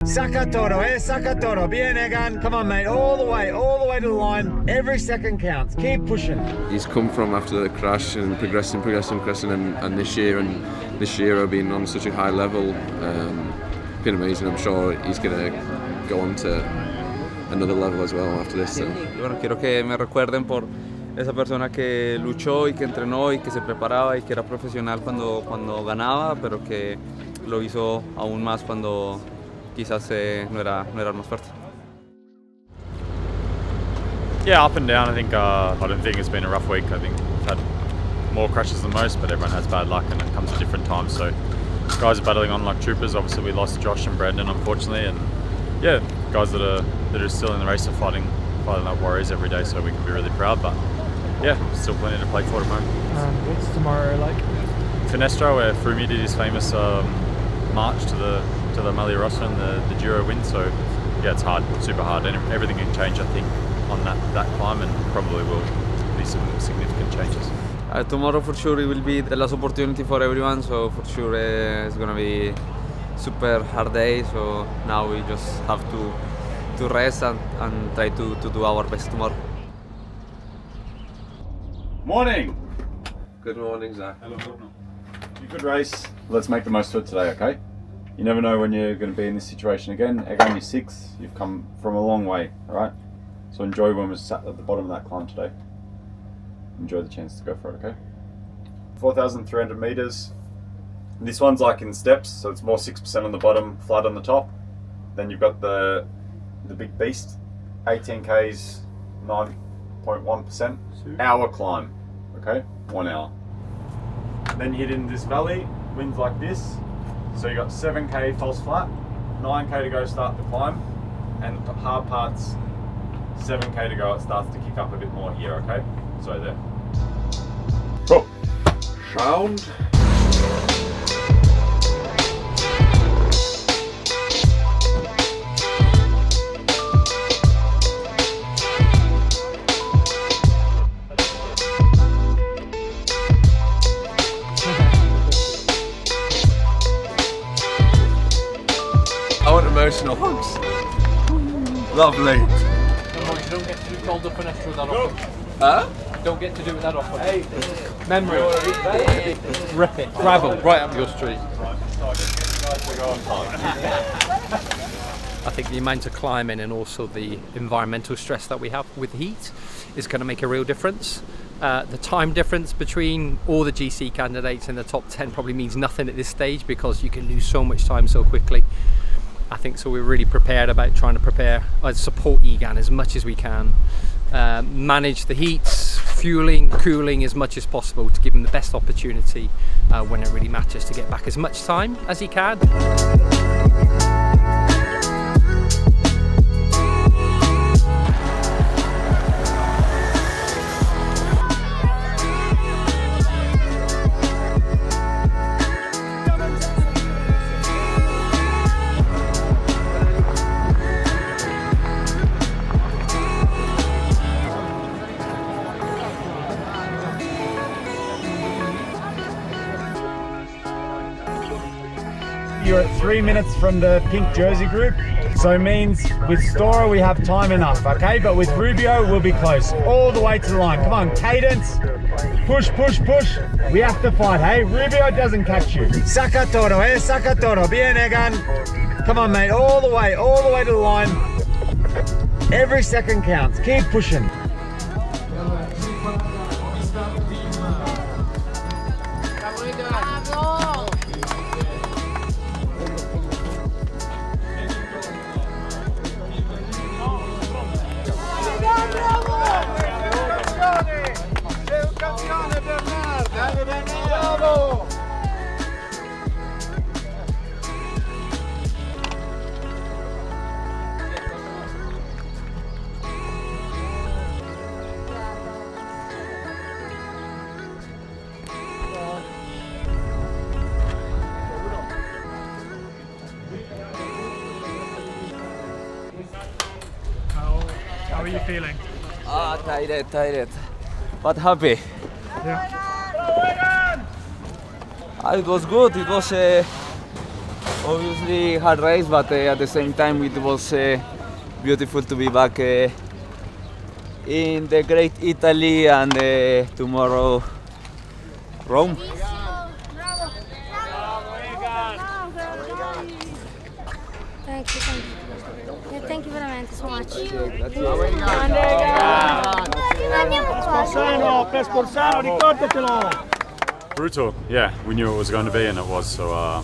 Saca todo, saca todo. Bien, Egan. Come on, mate. All the way to the line. Every second counts. Keep pushing. He's come from after the crash and progressing, and this year and this Giro being on such a high level, been amazing. I'm sure he's going to go on to another level as well after this. So. Y bueno, quiero que me recuerden por esa persona que luchó y que entrenó y que se preparaba y que era profesional cuando ganaba, pero que lo hizo aún más cuando quizás no era el más fuerte. Yeah, up and down. I don't think it's been a rough week. I think we've had more crashes than most, but everyone has bad luck and it comes at different times. So guys are battling on like troopers. Obviously we lost Josh and Brandon unfortunately, and yeah, guys that are still in the race are fighting like warriors every day, so we can be really proud. But yeah, still plenty to play for tomorrow. What's tomorrow like? Finestro, where Froome did his famous march to the Maglia Rossa and the Giro win. So yeah, it's hard, super hard, and everything can change I think on that climb, and probably will be some significant changes. Tomorrow for sure it will be the last opportunity for everyone, so for sure it's gonna be super hard day. So now we just have to rest and try to do our best tomorrow. Morning. Good morning, Zach. Hello. Good race. Let's make the most of it today, okay? You never know when you're going to be in this situation again. Egan, you're 6. You've come from a long way, alright? So enjoy when we're sat at the bottom of that climb today. Enjoy the chance to go for it, okay? 4,300 meters. This one's like in steps, so it's more 6% on the bottom, flat on the top. Then you've got the big beast, 18 k's, 9.1%. Hour climb, okay? 1 hour. Then you hit in this valley, winds like this. So you got 7k false flat, 9k to go start the climb, and the hard part's 7k to go. It starts to kick up a bit more here, okay? So there. Cool. Sound. I want emotional hugs. Lovely. You don't get to do cold up and extra that often. Huh? Don't get to do it that often. Hey. Memory. Rip it. Gravel right up your street. I think the amount of climbing and also the environmental stress that we have with heat is going to make a real difference. The time difference between all the GC candidates in the top 10 probably means nothing at this stage because you can lose so much time so quickly. I think so we're really prepared about trying to support Egan as much as we can, manage the heats, fueling, cooling as much as possible to give him the best opportunity when it really matters to get back as much time as he can. You're at 3 minutes from the pink jersey group, so it means with Stora we have time enough, okay? But with Rubio we'll be close, all the way to the line. Come on, cadence, push, push, push. We have to fight, hey? Rubio doesn't catch you. Saca todo, saca todo. Bien, Egan. Come on, mate, all the way to the line. Every second counts, keep pushing. How are you feeling? Tired, but happy. Yeah. It was good. It was Obviously hard race, but at the same time it was beautiful to be back in the great Italy and tomorrow Rome. Thank you. Yeah, thank you veramente so much. Brutal, yeah, we knew it was going to be, and it was. So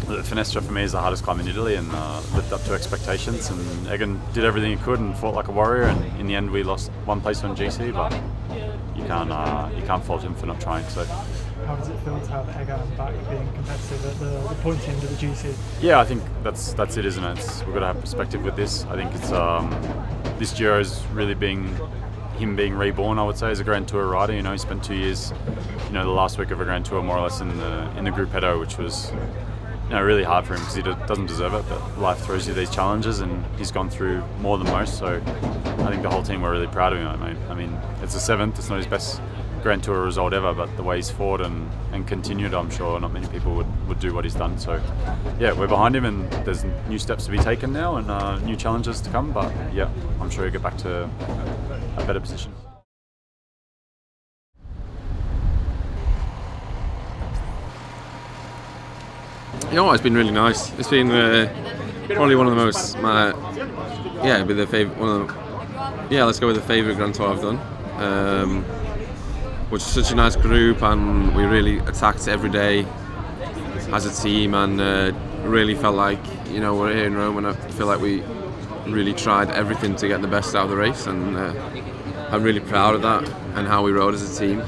the Finestra for me is the hardest climb in Italy, and lived up to expectations. And Egan did everything he could and fought like a warrior. And in the end, we lost one place on GC, but you can't fault him for not trying. So. How does it feel to have Egan back being competitive at the pointy end of the GC? Yeah, I think that's it, isn't it? We've got to have perspective with this. I think it's this Giro is really him being reborn, I would say, as a Grand Tour rider. You know, he spent 2 years, the last week of a Grand Tour more or less in the Gruppetto, which was really hard for him because he doesn't deserve it. But life throws you these challenges, and he's gone through more than most. So I think the whole team were really proud of him. I mean, it's the 7th. It's not his best Grand Tour result ever, but the way he's fought and continued, I'm sure not many people would do what he's done. So yeah, we're behind him, and there's new steps to be taken now and new challenges to come, but yeah, I'm sure he'll get back to a better position. It's been really nice. It's been probably one of the most, with the favourite, let's go with the favourite Grand Tour I've done. Which is such a nice group, and we really attacked every day as a team, and really felt like we're here in Rome, and I feel like we really tried everything to get the best out of the race, and I'm really proud of that and how we rode as a team.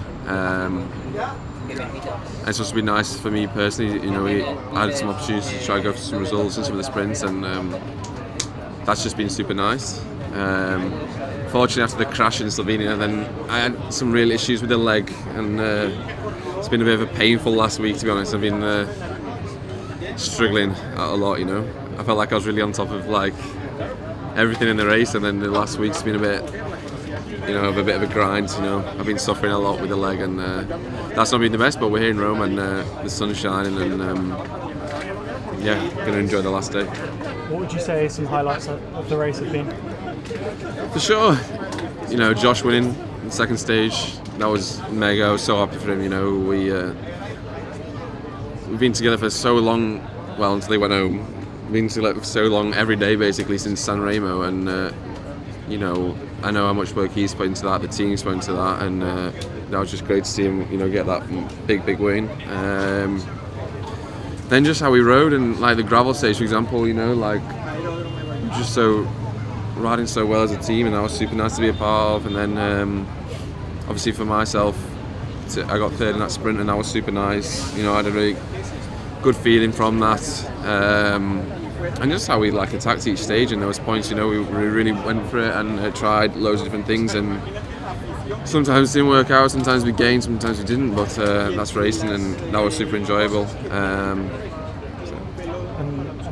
It's just been nice for me personally. We had some opportunities to try to go for some results in some of the sprints, and that's just been super nice. Fortunately, after the crash in Slovenia, then I had some real issues with the leg, and it's been a bit of a painful last week, to be honest. I've been struggling a lot. I felt like I was really on top of everything in the race, and then the last week's been a bit of a grind. I've been suffering a lot with the leg, and that's not been the best. But we're here in Rome, and the sun's shining, and going to enjoy the last day. What would you say some highlights of the race have been? For sure, Josh winning the second stage, that was mega. I was so happy for him. We've been together for so long, well, until he went home. We've been together for so long, every day basically, since San Remo, and I know how much work he's put into that, the team's put into that, and that was just great to see him, get that big win. Then just how we rode, and the gravel stage, for example, just so riding so well as a team, and that was super nice to be a part of. And then obviously for myself, I got third in that sprint, and that was super nice. I had a really good feeling from that, and just how we attacked each stage. And there was points, we really went for it and tried loads of different things, and sometimes it didn't work out, sometimes we gained, sometimes we didn't, but that's racing, and that was super enjoyable. And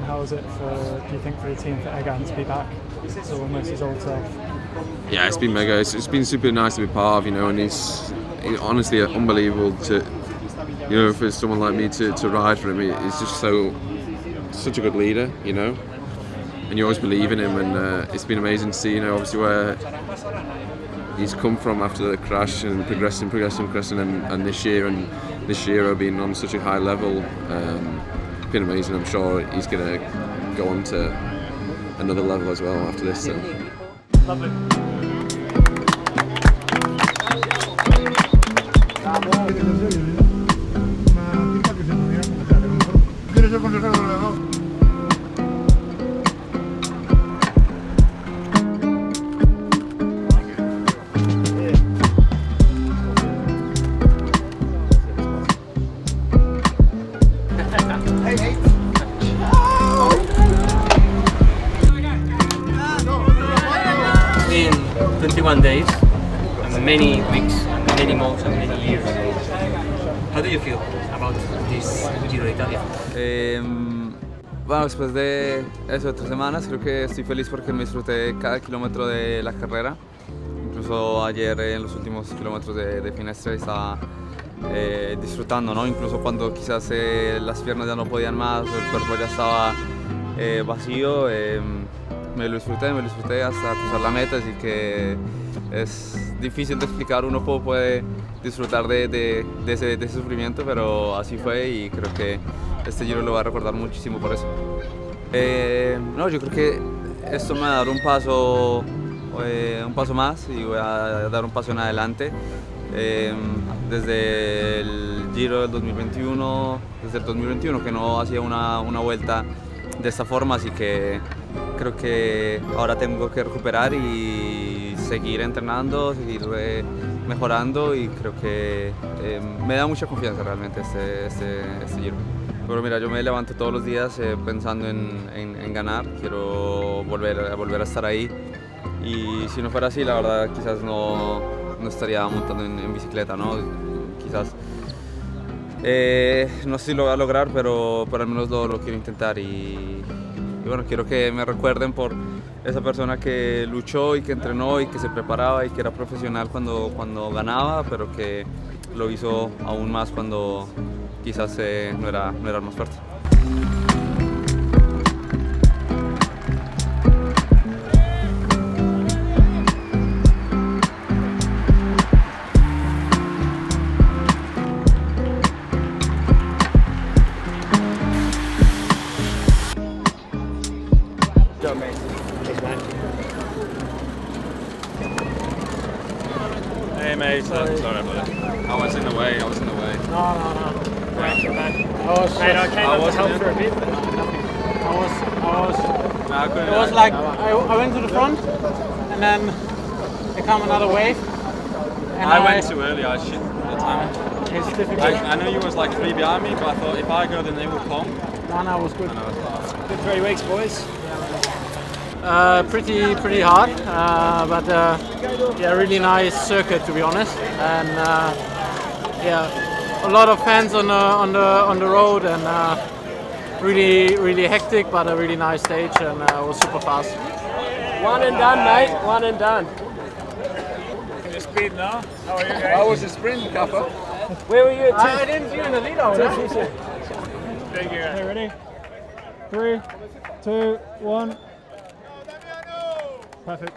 how was it do you think, for the team, for Egan to be back to almost his old self? Yeah, it's been mega. It's been super nice to be part of, and he's honestly unbelievable to, for someone like me to ride for him. He's just such a good leader, and you always believe in him, and it's been amazing to see, obviously where he's come from after the crash, and progressing, and this year being on such a high level. It's been amazing. I'm sure he's going to go on to another level as well after this. So. Lovely. It's been 21 days, and many weeks, and many months, and many years. How do you feel about this Giro d'Italia? Bueno, después de eso, 3 semanas, creo que estoy feliz porque me disfruté cada kilómetro de la carrera. Incluso ayer en los últimos kilómetros de Finestra estaba disfrutando, ¿no? Incluso cuando quizás las piernas ya no podían más, el cuerpo ya estaba vacío, me lo disfruté hasta cruzar la meta, así que es difícil de explicar uno cómo puede disfrutar de ese sufrimiento, pero así fue y creo que este Giro lo va a recordar muchísimo por eso. No, yo creo que esto me va a dar un paso más y voy a dar un paso en adelante. Desde el Giro del 2021, que no hacía una vuelta de esta forma, así que creo que ahora tengo que recuperar y seguir entrenando, seguir mejorando, y creo que me da mucha confianza realmente este Giro. Pero mira, yo me levanto todos los días pensando en ganar, quiero volver a estar ahí, y si no fuera así, la verdad quizás no estaría montando en bicicleta, ¿no? Quizás no sé si lo voy a lograr, pero al menos lo quiero intentar, y bueno, quiero que me recuerden por esa persona que luchó y que entrenó y que se preparaba y que era profesional cuando ganaba, pero que lo hizo aún más cuando quizás no era el más fuerte. Hey mate, sorry about that. I was in the way. No. Right, you're back. I came up to help for a bit, but it was like I went to the front and then there come another wave. And I went too early, I shit at the time. It's difficult. I knew you was like 3 behind me, but I thought if I go then they will come. No, it was good. good 3 weeks, boys. Pretty hard, but yeah, really nice circuit to be honest, and yeah, a lot of fans on the road, and really hectic, but a really nice stage, and it was super fast. One and done, mate. One and done. In the speed now. How are you guys? How was the sprint, Kappa? Where were you? I didn't see you in the lead out. Thank you. Okay, ready? 3, 2, 1. Perfect.